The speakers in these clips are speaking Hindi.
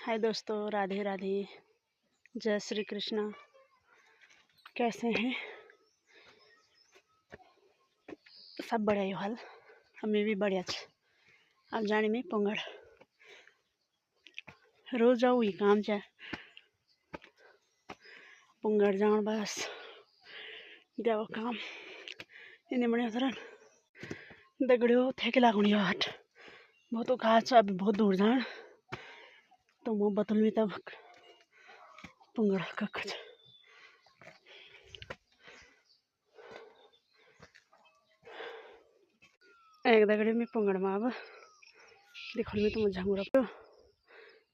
हाय दोस्तों, राधे राधे, जय श्री कृष्णा। कैसे हैं? सब बढ़िया यो हाल, हमें भी बढ़िया छ। अब जाने में पोंगड़ रोज जाऊ ही काम छ। पोंगड़ जान बस देव काम इन्हें बढ़िया सर दगड़ियों थे लागुणी हट बहुत खास अब बहुत दूर जान तो मैं बतल में तब पोंगड़ कख एक दगड़े में पोंगड़ में अब देखल में तो मुझे झंगुरा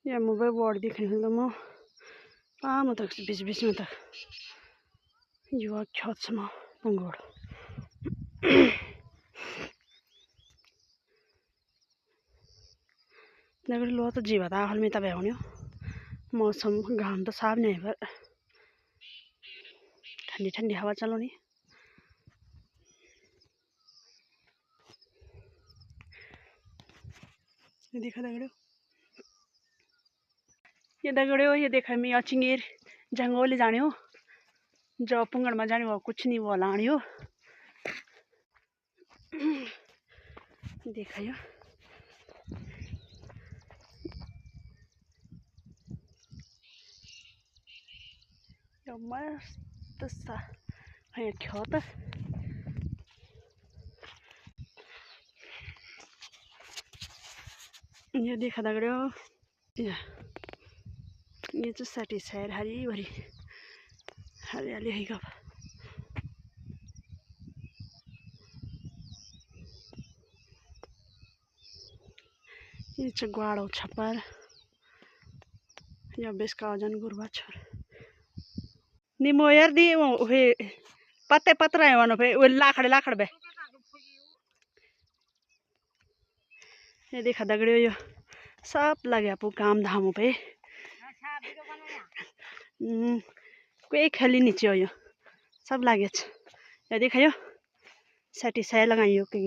या मोबाइल बोर्ड देखने तो मो पाम तक बीच बीच में तक युवा ख्यात समा पोंगड़ दगड़ी लो तो जीवा था हल में तब होने मौसम घाम तो साफ नहीं पर ठंडी ठंडी हवा चलो नहीं देखा दगड़ियों ये देखा मैं अचिंगेर जंगोली जाने हो जो पुंगड़ में जाने वो कुछ नहीं वो लानी हो देखा यो मस्त सा है ख्यात ये देखा दगड़ियों ये तो सटी सैर हरी भरी हरियाली है कब ये ग्वाड़ो छपर या बेसका जन गुरबा छोर निमो यार दी वे पत्ते पत्र है वनो पे वो लाखड़ बे ये देखा दगड़ियों यो सब लगे आपको काम धामों पे कोई खाली नीचे हो यो सब लागे ये देखा यो सेटिसाई लगाइयो कि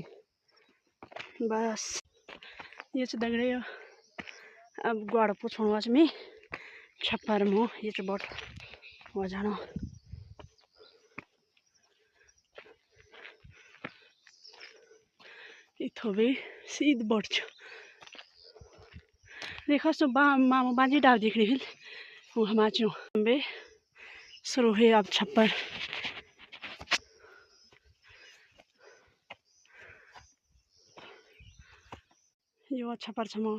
बस ये तो दगड़े यो अब ग्वाड़ पुछौँ में छप्पर मो ये तो बट हो जानो इथो भी सीध बढ़ देखो सो मामू बाजी डाल देख रही वो हम आचो बे शुरू है अब छप्पर यो छप्पर छ म